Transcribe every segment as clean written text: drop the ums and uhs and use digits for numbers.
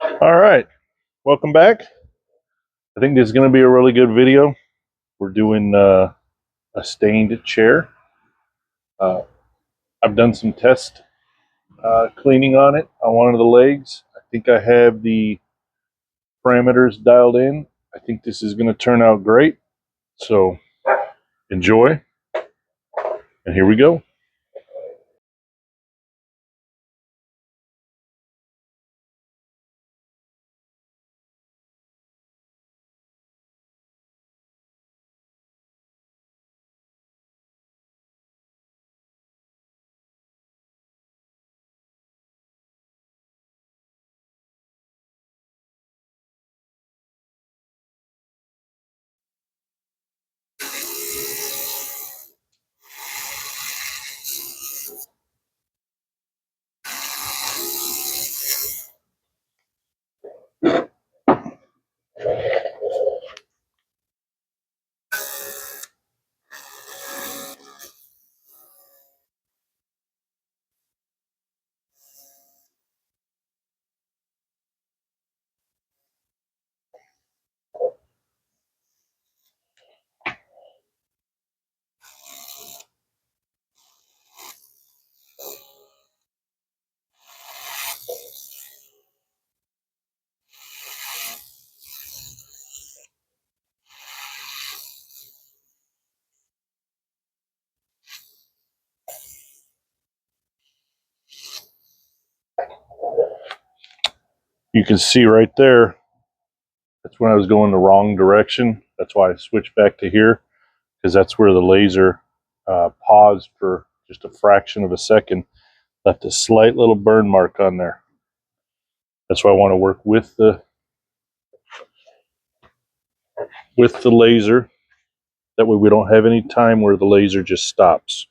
All right, welcome back. I think this is going to be a really good video. We're doing a stained chair. Uh, I've done some test cleaning on it on one of the legs. I think I have the parameters dialed in. I think this is going to turn out great. So enjoy, and here we go. You can see right there. That's when I was going the wrong direction. That's why I switched back to here because that's where the laser paused for just a fraction of a second, left a slight little burn mark on there. That's why I want to work with the laser. That way we don't have any time where the laser just stops.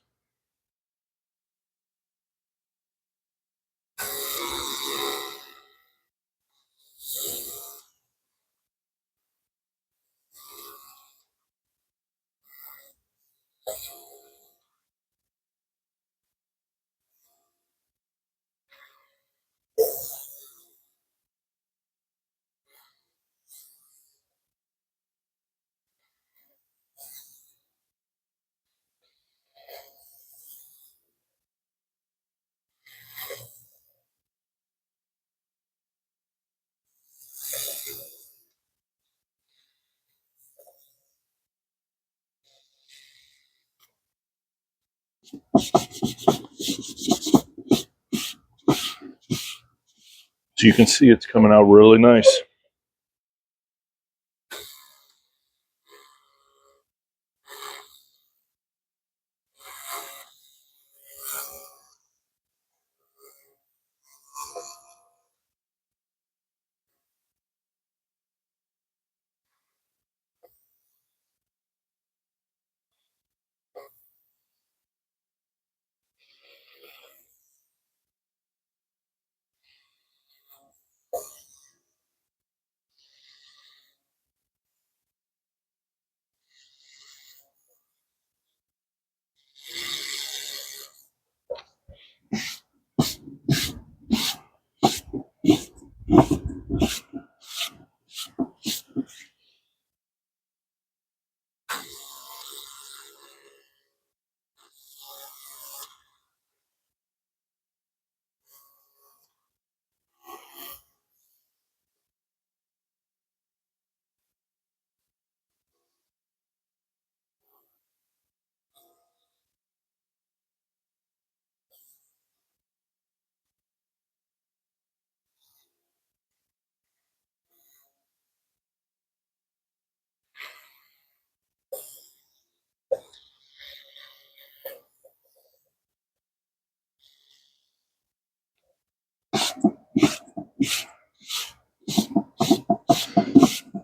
So you can see it's coming out really nice.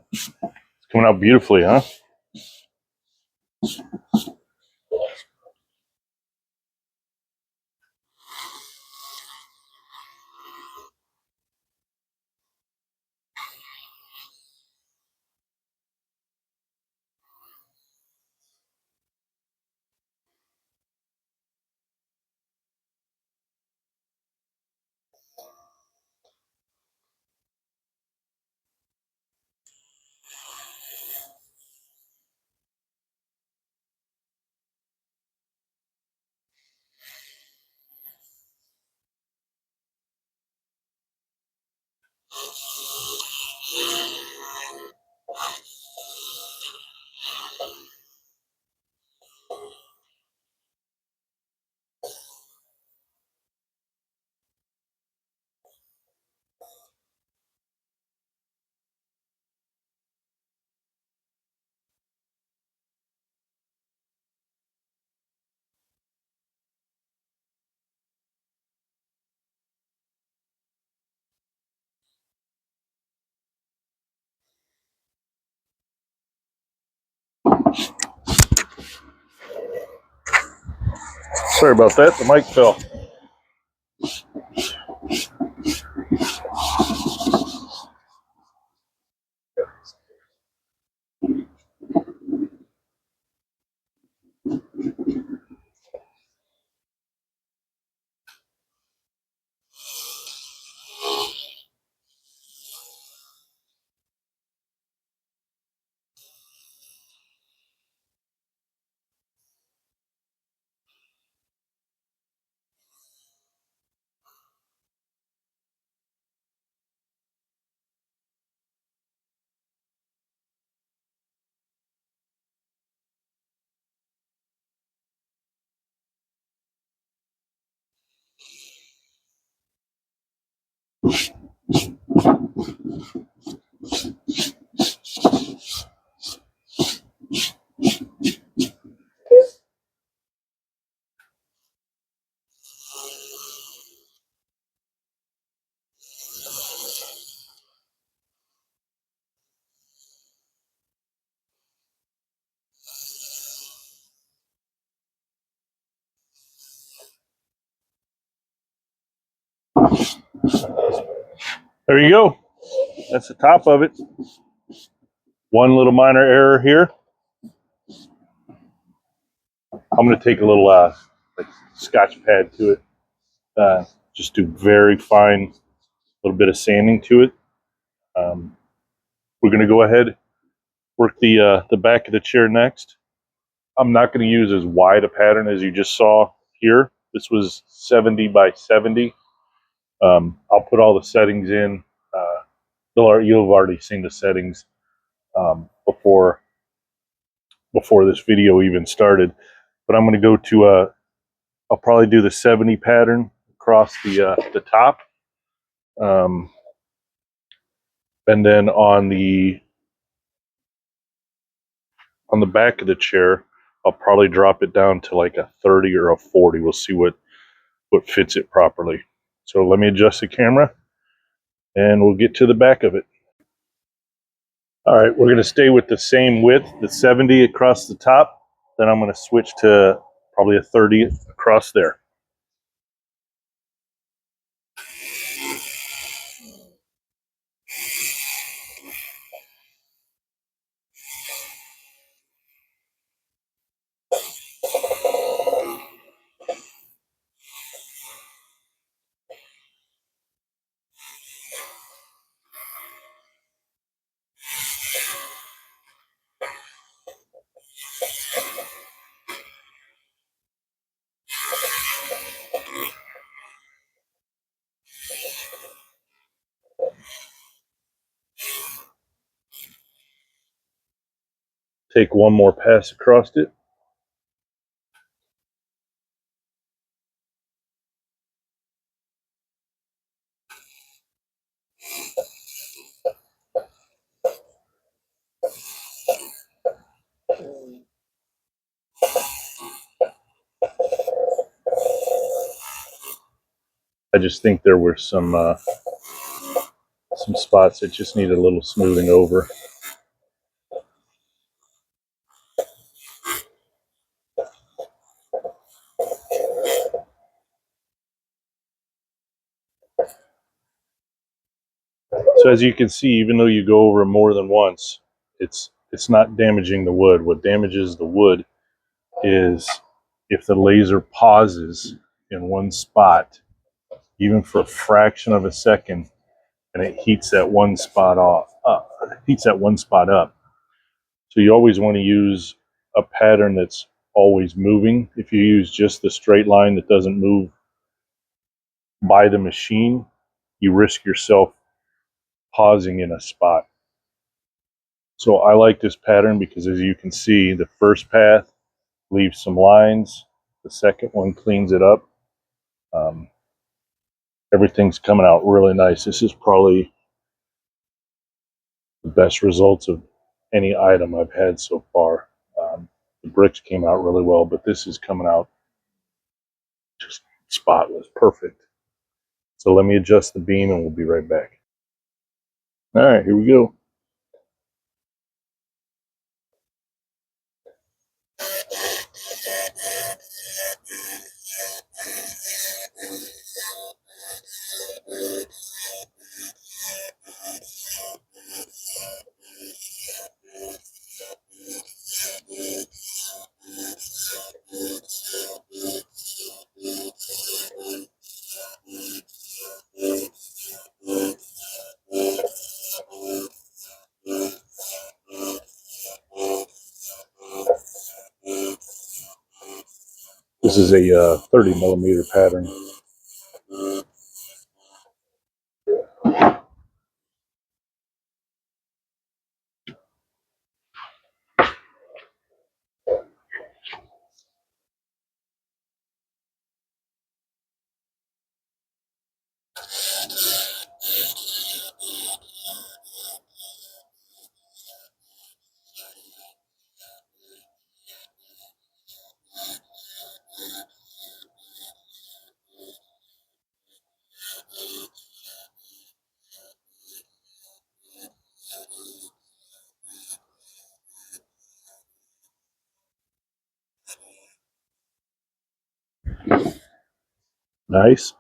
It's coming out beautifully, huh? Sorry about that, the mic fell. There you go. That's the top of it. One little minor error here. I'm going to take a little like Scotch pad to it. Just do very fine, little bit of sanding to it. We're going to go ahead, work the back of the chair next. I'm not going to use as wide a pattern as you just saw here. This was 70 by 70. I'll put all the settings in. You'll have already seen the settings before this video even started. But I'm going to go to I'll probably do the 70 pattern across the top, and then on the back of the chair, I'll probably drop it down to like a 30 or a 40. We'll see what fits it properly. So let me adjust the camera, and we'll get to the back of it. All right, we're going to stay with the same width, the 70 across the top. Then I'm going to switch to probably a 30 across there. Take one more pass across it. I just think there were some spots that just need a little smoothing over. So as you can see, even though you go over more than once, it's not damaging the wood. What damages the wood is if the laser pauses in one spot, even for a fraction of a second, and it heats that one spot up. So you always want to use a pattern that's always moving. If you use just the straight line that doesn't move by the machine, you risk yourself pausing in a spot. So I like this pattern because, as you can see, the first path leaves some lines. The second one cleans it up. Everything's coming out really nice. This is probably the best results of any item I've had so far. The bricks came out really well, but this is coming out just spotless, perfect. So let me adjust the beam and we'll be right back. All right, here we go. This is a 30 millimeter pattern. Nice.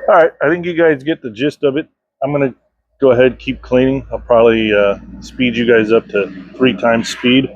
All right, I think you guys get the gist of it. I'm going to go ahead and keep cleaning. I'll probably speed you guys up to 3 times speed.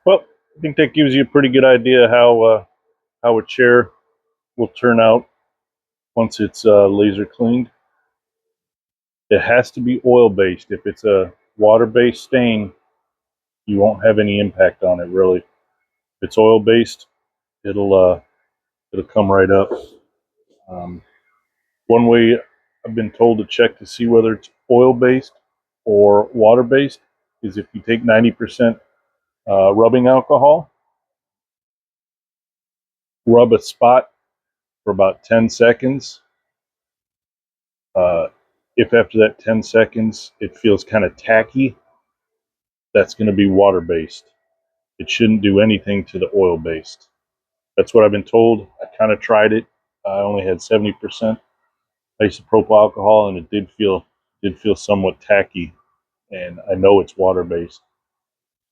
Well, I think that gives you a pretty good idea how a chair will turn out once it's laser cleaned. It has to be oil based. If it's a water based stain, you won't have any impact on it really. If it's oil based, it'll come right up. Um, One way I've been told to check to see whether it's oil based or water based is if you take 90% rubbing alcohol, rub a spot for about 10 seconds. Uh, if after that 10 seconds it feels kind of tacky, that's going to be water based. It shouldn't do anything to the oil based. That's what I've been told. I kind of tried it. I only had 70% isopropyl alcohol, and it did feel somewhat tacky. And I know it's water based.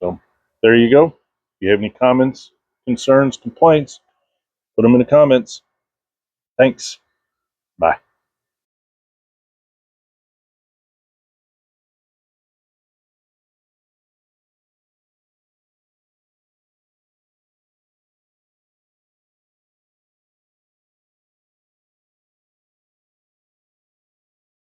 So there you go. If you have any comments, concerns, complaints, put them in the comments. Thanks. Bye.